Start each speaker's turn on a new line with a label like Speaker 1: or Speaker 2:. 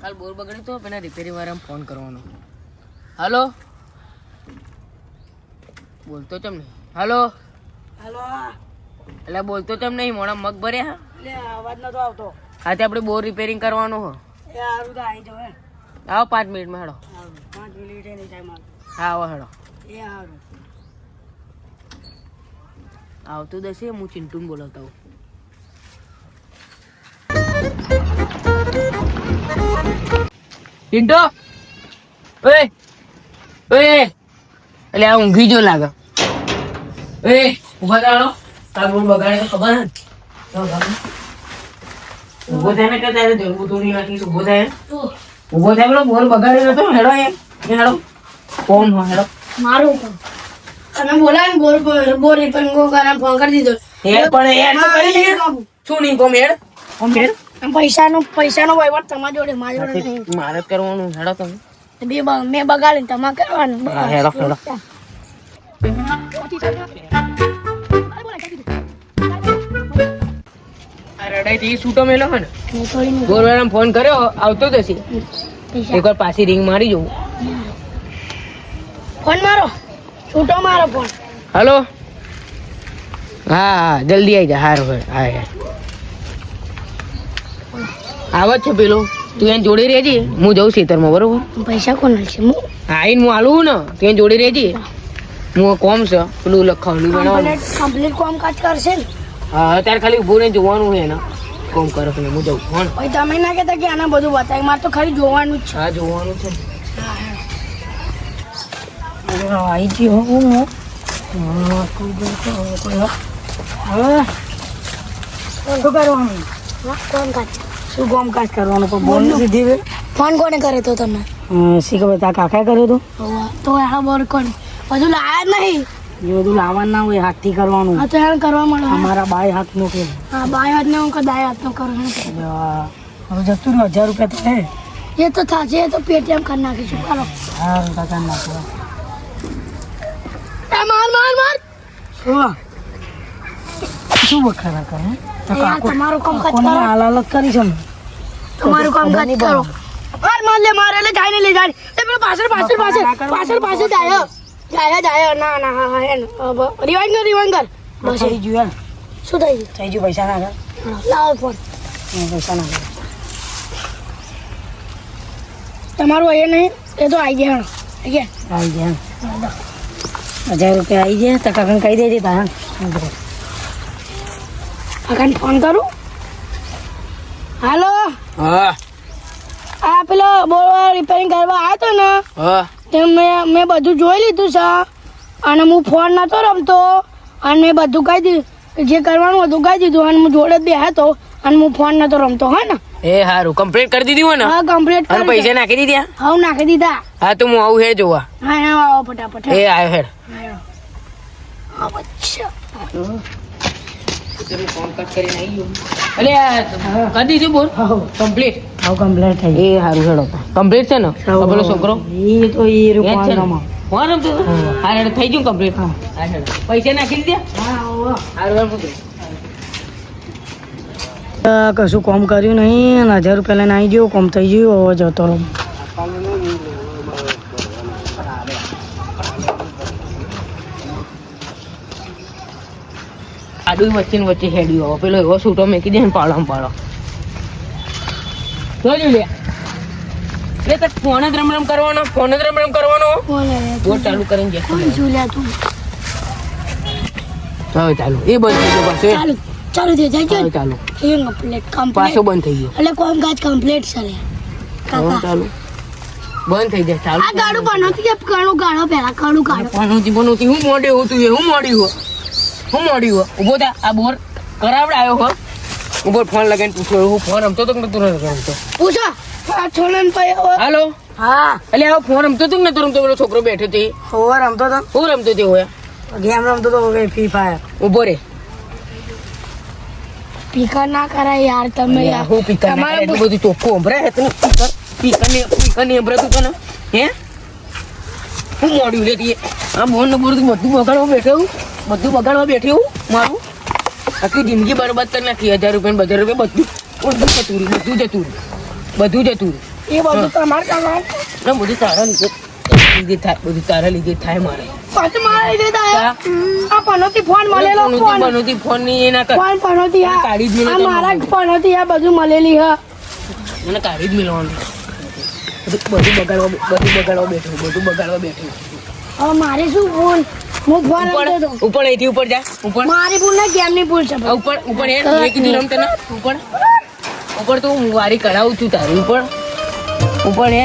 Speaker 1: કાલ બોર બગડ્યો તો પેલા રિપેરિંગ વાળાને ફોન કરવાનો. હાલો બોલતો ચમ નહીં. હાલો
Speaker 2: હાલો
Speaker 1: એટલે બોલતો ચમ નહીં. મોડા મગ ભર્યા
Speaker 2: એટલે અવાજ નતો આવતો.
Speaker 1: હા તે આપણે બોર રિપેરિંગ કરવાનું હો.
Speaker 2: એ સારું તો આવી જાવ.
Speaker 1: આવો 5 મિનિટમાં હેડો.
Speaker 2: 5 મિનિટ નહીં થાય મારે.
Speaker 1: હા આવો હેડો.
Speaker 2: એ સારું
Speaker 1: આવતું દશે હું ચિંટુને બોલાવતા હોઉં. ચિંટુ ઓય ઓય એટલે આ ઊંઘી જો લાગે. ઓય ઉભા થાળો. તાર બોલ બગાડે તો ખબર ને. ઉભો થાય ને કે તારે જવું તો નહીં રાખીશ. ઉભો થાય ઉભો થાય પેલો બોર બગાડે નતો. હેડો એમ હેડો કોમ હેડો
Speaker 2: મારું કામ તમે બોલાય ને બોર રિપેરિંગ કરવા ફોન કરી દીધો.
Speaker 1: હેડ પણ હેડ તો કરી લે. શું નહીં કોમ હેડ કોમ હેડ.
Speaker 2: પૈસાનો વહીવટ તમારી જોડે મારી જોડે નહીં.
Speaker 1: મારે જ કરવાનું. હેડો તમે
Speaker 2: મેં બગાડીને તમારે કરવાનું.
Speaker 1: હા, હેડો હેડો. આ રડાઈથી છૂટો મેલો હે ને ગોરવાળાને ફોન કર્યો આવતો જ હશે. એકવાર પાછી રિંગ મારી જવું.
Speaker 2: ફોન મારો છૂટો મારો ફોન.
Speaker 1: હલો હા હા જલ્દી આવી જા. હારું હા આવ જ છે પેલો. તું એને જોડે રહેજે. હું જઉં ખેતરમાં બરોબર.
Speaker 2: પૈસા કોણ છે?
Speaker 1: આઈને હું આલું ને તું એને જોડે રહેજે. હું કોમ છે પેલું લખાવલું બનાવવાનું.
Speaker 2: કમ્પ્લીટ કામકાજ કરશે ને?
Speaker 1: હા અત્યારે ખાલી ઉભું ને જોવાનું છે ને કોમ કરો તમે. હું જઉં ફોન.
Speaker 2: ભાઈ તમે ના કહેતા કે આને બધું બતાવી. મારે તો ખાલી જોવાનું જ છે.
Speaker 1: હા જોવાનું છે.
Speaker 2: આવી ગયો હું શું કરવાનું? શું કામકાજ કરવાનું? પણ બોલ સીધી. ફોન કોને કર્યો તો તમે? શીખો તા કાકાએ કર્યો તો. તો આ બોલ કોને બધું લાયા જ નહીં. એ બધું લાવવાનું ના હોય, હાથથી કરવાનું. હા તો હેણ કરવા મળે. અમારા બાય હાથનો કે હા બાય હાથનો હું કે દાય હાથનો કરવાનું. હવે જતું રહ્યું 1000 રૂપિયા તો હે. એ તો થશે. એ તો પેટીએમ કરી નાખીશું. ચાલો હા કાકા નાખો. માર માર માર શું વખાણા કરે? તમારું કામકાજ કરો. હાલ કરી છે. તમારું કામકાજ કરો. માર લે માર એટલે જાય ને લે જાય. એ પેલો પાછળ જાય. ના ના હા હા રિવાઇન્ડ કર. બસ થઈ ગયું. શું થઈ ગયું? પૈસા ના લાવો ફોન. પૈસા ના તમારું એ નહીં. એ તો આવી ગયા. આવી ગયા 1000 રૂપિયા આવી જાય તો કાકાને કહી દેજે. તારા કાકાને ફોન કરું. હાલો
Speaker 1: હા
Speaker 2: આ પેલો બોર રિપેરિંગ કરવા આવ્યો હતો ને
Speaker 1: હા
Speaker 2: તે મેં બધું જોઈ લીધું છે. અને હું ફોન નતો રમતો. અને મેં બધું કહી દીધું. જે કરવાનું હતું કહી દીધું. અને હું જોડે જ બેહ્યો હતો. અને હું ફોન નતો રમતો. હા ને
Speaker 1: એ હારું કમ્પ્લીટ કરી દીધી હોય ને?
Speaker 2: હા કમ્પ્લીટ
Speaker 1: અને પૈસા નાખી દીધા?
Speaker 2: હા નાખી દીધા.
Speaker 1: હા તો હું આવું હેડ જોવા.
Speaker 2: હા આવો ફટાફટ.
Speaker 1: એ આવ્યો હેડ.
Speaker 2: અચ્છા
Speaker 1: ફોન કટ કરીને આવી ગયો. અલે કરી દીધું બોલ કમ્પ્લીટ?
Speaker 2: હા કમ્પ્લીટ થઈ
Speaker 1: એ હારું હેડો. કમ્પ્લીટ છે ને? પેલો છોકરો
Speaker 2: એ તો એ
Speaker 1: ફોન રમતો હા હેડ થઈ ગયું કમ્પ્લીટ. હા હેડ પૈસા નાખી દીધા? હારું
Speaker 2: કશું કામ કર્યું નહીં. અને 1000 રૂપિયા લઈને આવી ગયો. કામ થઈ ગયું. હવે જતો રહું.
Speaker 1: આડું વચ્ચે હેડ્યું. પેલો એવો છૂટો મેકી દે ને પાડો જોજો લે. એ તો ફોન જ રમ કરવાનો. બોર ચાલુ કરીને જશે. હવે ચાલુ. એ બંધ થઈ ગયો પાછો.
Speaker 2: ચાલુ થઈ જાય.
Speaker 1: ચાલુ
Speaker 2: પાછો
Speaker 1: બંધ થઈ ગયો.
Speaker 2: એટલે કામકાજ કમ્પ્લીટ છે.
Speaker 1: ચાલુ બંધ થઈ જાય. ચાલુ
Speaker 2: આ ગાડું બનાવતી છે. કાળું ગાડો પહેલા કાળું ગાડો
Speaker 1: બનોતી હું મોડ્યું હતું. હું મોડ્યું ઉભો થા. આ બોર કરાવડાયો હો. ઉભો ફોન લગાવીને પૂછ્યો હું ફોન રમતો તો કે નતો રમતો.
Speaker 2: પૂછો આ છોડન ભાઈ.
Speaker 1: હાલો
Speaker 2: હા
Speaker 1: એટલે આ ફોન રમતો તો કે નતો રમતો? પેલો છોકરો બેઠો હતો.
Speaker 2: હોવા રમતો તો.
Speaker 1: હું રમતો તે હોય
Speaker 2: ગેમ રમતો તો ફ્રી ફાયર.
Speaker 1: ઉભો રે.
Speaker 2: પીકર ના કરાય યાર તમે.
Speaker 1: હું પીકર એટલું બધું ચોખ્ખું સંભળાય તને? પીકર ને સંભળાતું તને? હે હું મોડ્યું લે તીએ. આ બોર ને બોર બધું બગાડવા બેઠું મારું. આખી જિંદગી બરબાદ કરી નાખી. 1000 રૂપિયા 2000 રૂપિયા બધું જતું રહ્યું.
Speaker 2: એ બધું તમારે કરવાનું
Speaker 1: ના બધું તારા લીધે થાય, બધું તારા લીધે થાય મારે.
Speaker 2: પાછું મારા લીધે થાય. આ પનોતી ફોન મળેલો ફોન
Speaker 1: બનોતી ફોન ની એ ના કર.
Speaker 2: ફોન પનોતી આ
Speaker 1: કાઢી જ મેલો
Speaker 2: આ મારા જ પનોતી આ બધું મળેલી હ
Speaker 1: મને કાઢી જ મેળવાનું. બધું બગાડવા બેઠું.
Speaker 2: હવે મારે શું ફોન હું ફોન
Speaker 1: ઉપર
Speaker 2: આપતો હતો
Speaker 1: ઉપર અહીંથી ઉપર જા ઉપર
Speaker 2: મારી ભૂલ ના કેમની ભૂલ છે
Speaker 1: આ ઉપર ઉપર એ મેં કીધું રમતે ના ઉપર તો હું વારી કરાવું છું તારી ઉપર એ